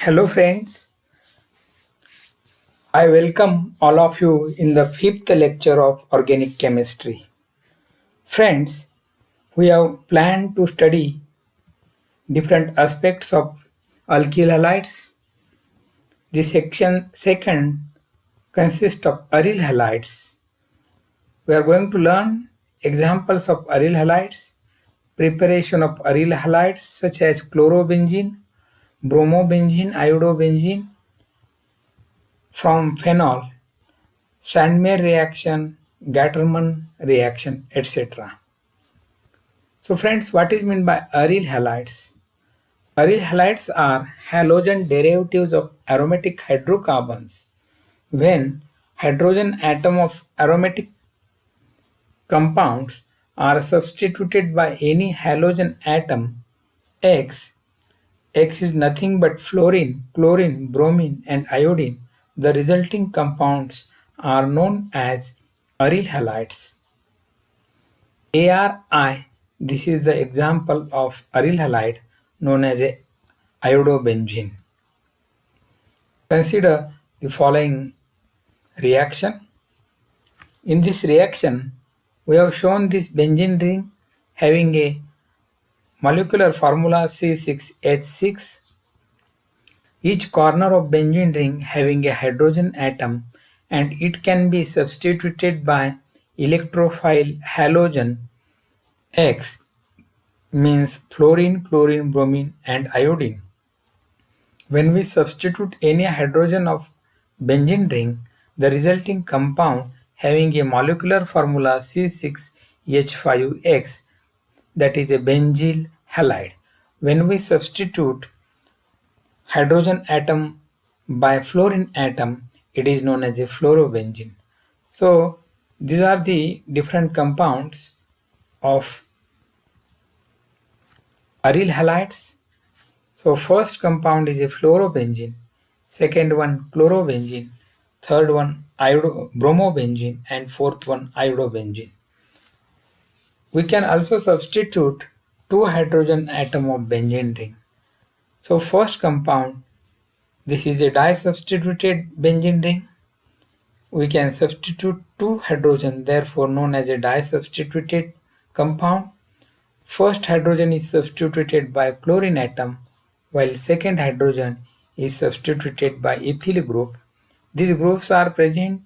Hello, friends. I welcome all of you in the fifth lecture of organic chemistry. Friends, we have planned to study different aspects of alkyl halides. The section second consists of aryl halides. We are going to learn examples of aryl halides, preparation of aryl halides such as chlorobenzene, bromobenzene, iodobenzene from phenol, Sandmeyer reaction, Gattermann reaction, etc. So friends, what is meant by aryl halides? Aryl halides are halogen derivatives of aromatic hydrocarbons. When hydrogen atom of aromatic compounds are substituted by any halogen atom X, X is nothing but fluorine, chlorine, bromine and iodine. The resulting compounds are known as aryl halides. ARI, this is the example of aryl halide known as a iodobenzene. Consider the following reaction. In this reaction, we have shown this benzene ring having a molecular formula C6H6. Each corner of benzene ring having a hydrogen atom, and it can be substituted by electrophile halogen X means fluorine, chlorine, bromine and iodine. When we substitute any hydrogen of benzene ring, the resulting compound having a molecular formula C6H5X, that is a benzyl halide. When we substitute hydrogen atom by fluorine atom, it is known as a fluorobenzene. So these are the different compounds of aryl halides. So first compound is a fluorobenzene, second one chlorobenzene, third one bromobenzene and fourth one iodobenzene. We can also substitute two hydrogen atom of benzene ring. So first compound, this is a disubstituted benzene ring. We can substitute two hydrogen, therefore known as a disubstituted compound. First hydrogen is substituted by chlorine atom, while second hydrogen is substituted by ethyl group. These groups are present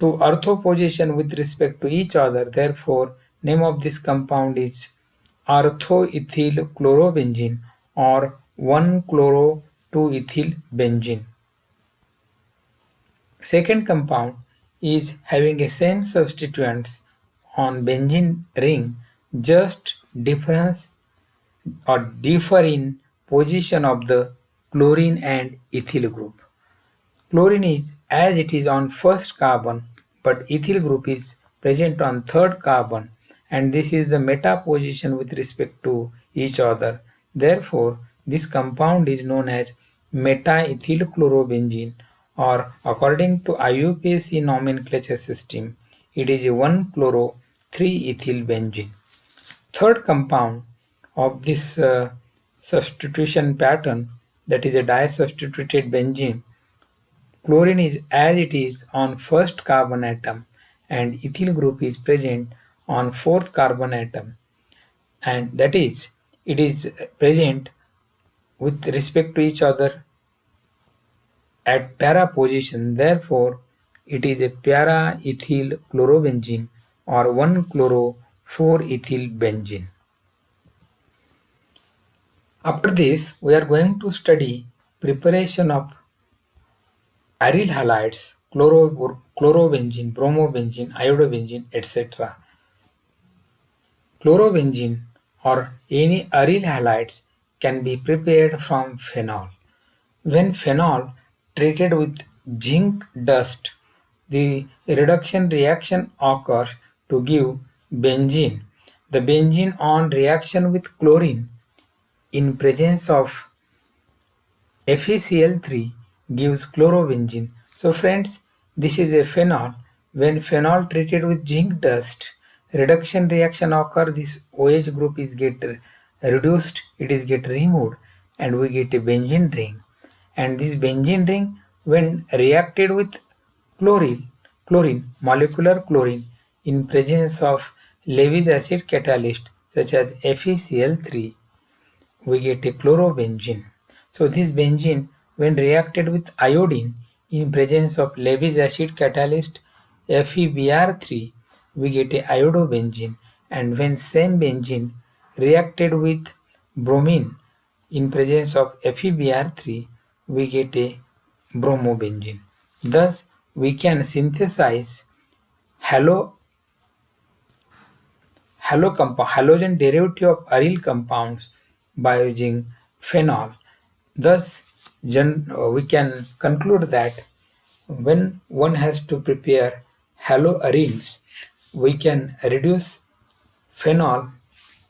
to ortho position with respect to each other. Therefore, name of this compound is orthoethyl chlorobenzene or 1-chloro-2-ethyl benzene. Second compound is having a same substituents on benzene ring, just difference or differ in position of the chlorine and ethyl group. Chlorine is as it is on first carbon, but ethyl group is present on third carbon, and this is the meta position with respect to each other. Therefore, this compound is known as meta-ethylchlorobenzene, or according to IUPAC nomenclature system, it is a 1-chloro-3-ethyl benzene. Third compound of this substitution pattern, that is a disubstituted benzene, chlorine is as it is on first carbon atom and ethyl group is present on fourth carbon atom, and that is it is present with respect to each other at para position. Therefore, it is a para-ethyl chlorobenzene or 1-chloro-4-ethyl benzene. After this, we are going to study preparation of aryl halides, chlorobenzene, bromobenzene, iodobenzene, etc. Chlorobenzene or any aryl halides can be prepared from phenol. When phenol treated with zinc dust, the reduction reaction occurs to give benzene. The benzene on reaction with chlorine in presence of FeCl3 gives chlorobenzene. So friends, this is a phenol. When phenol treated with zinc dust, reduction reaction occur, this OH group is get reduced, it is get removed, and we get a benzene ring. and this benzene ring, when reacted with chlorine, molecular chlorine, in presence of Lewis acid catalyst such as FeCl3, we get a chlorobenzene. So this benzene, when reacted with iodine in presence of Lewis acid catalyst FeBr3, we get a iodobenzene, and when same benzene reacted with bromine in presence of FeBr3, we get a bromobenzene. Thus, we can synthesize halo halogen derivative of aryl compounds by using phenol. Thus, we can conclude that when one has to prepare haloarenes, we can reduce phenol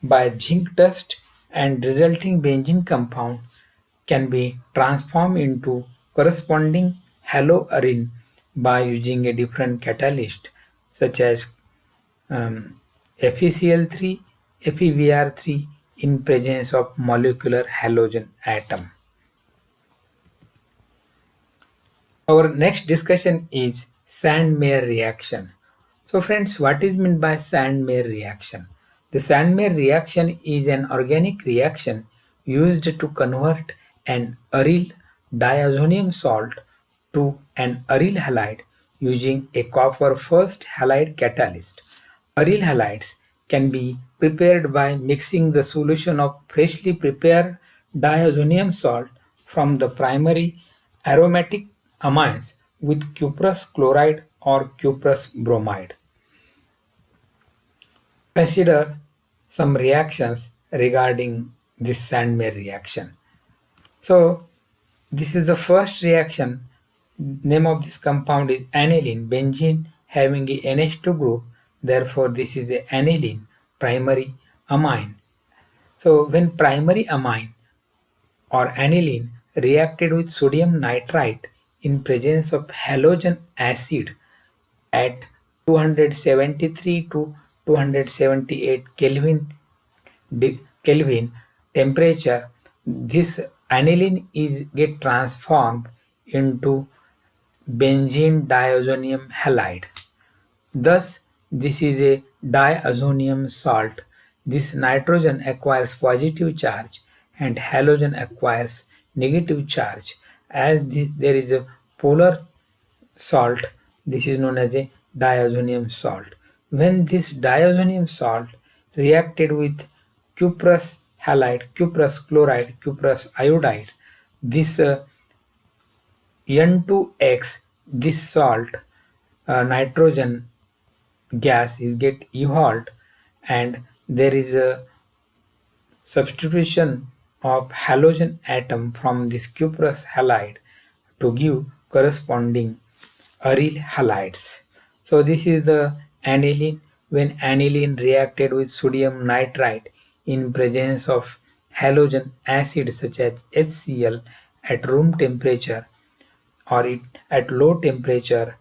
by zinc dust, and resulting benzene compound can be transformed into corresponding haloarene by using a different catalyst such as FeCl3, FeBr3 in presence of molecular halogen atom. Our next discussion is Sand-Meyer reaction. So friends, what is meant by Sand-Meyer reaction? The Sand-Meyer reaction is an organic reaction used to convert an aryl diazonium salt to an aryl halide using a copper first halide catalyst. Aryl halides can be prepared by mixing the solution of freshly prepared diazonium salt from the primary aromatic amines with cuprous chloride or cuprous bromide. Consider some reactions regarding this Sandmeyer reaction. So this is the first reaction. Name of this compound is aniline, benzene having a NH2 group. Therefore, this is the aniline primary amine. So when primary amine or aniline reacted with sodium nitrite in presence of halogen acid at 273 to 278 Kelvin temperature, this aniline is get transformed into benzene diazonium halide. Thus, this is a diazonium salt. This nitrogen acquires positive charge and halogen acquires negative charge. As there is a polar salt, this is known as a diazonium salt. When this diazonium salt reacted with cuprous halide, cuprous chloride, cuprous iodide, this N2X, this salt, nitrogen gas is get evolved, and there is a substitution of halogen atom from this cuprous halide to give corresponding aryl halides. So this is the aniline. When aniline reacted with sodium nitrite in presence of halogen acid such as HCl at room temperature, or at low temperature,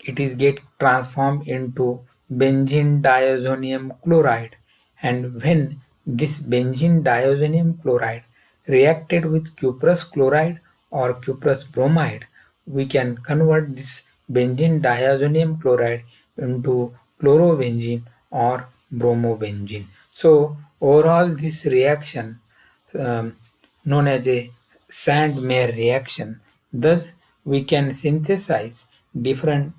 it is get transformed into benzene diazonium chloride, and when this benzene diazonium chloride reacted with cuprous chloride or cuprous bromide, we can convert this benzene diazonium chloride into chlorobenzene or bromobenzene. So overall this reaction known as a Sand-Meyer reaction. Thus we can synthesize different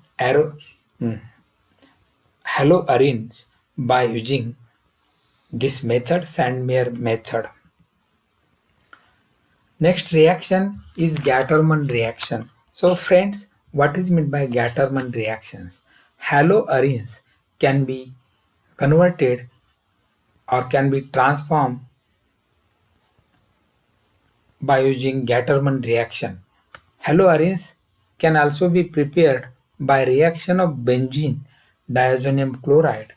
haloarenes by using this method, Sand-Meyer method. Next reaction is Gattermann reaction. So friends, what is meant by Gattermann reactions? Haloarenes can be converted or can be transformed by using Gattermann reaction. Haloarenes can also be prepared by reaction of benzene diazonium chloride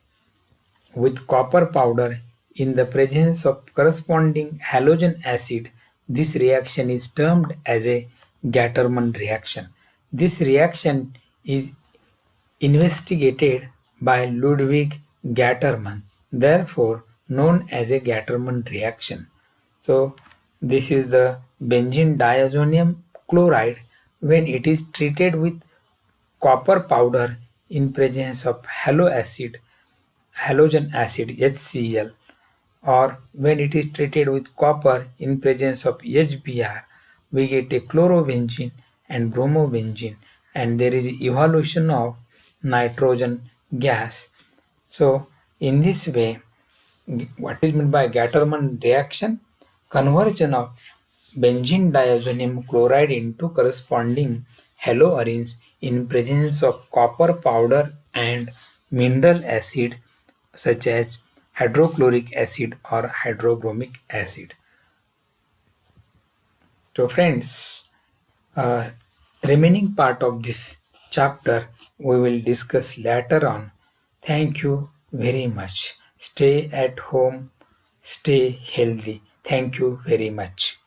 with copper powder in the presence of corresponding halogen acid. This reaction is termed as a Gattermann reaction. This reaction is investigated by Ludwig Gattermann, therefore known as a Gattermann reaction. So this is the benzene diazonium chloride when it is treated with copper powder in presence of halogen acid HCl, or when it is treated with copper in presence of HBr, we get a chlorobenzene and bromobenzene, and there is evolution of nitrogen gas. So in this way, what is meant by Gattermann reaction? Conversion of benzene diazonium chloride into corresponding haloarenes in presence of copper powder and mineral acid such as hydrochloric acid or hydrobromic acid. So friends, uh, remaining part of this chapter we will discuss later on. Thank you very much. Stay at home, stay healthy. Thank you very much.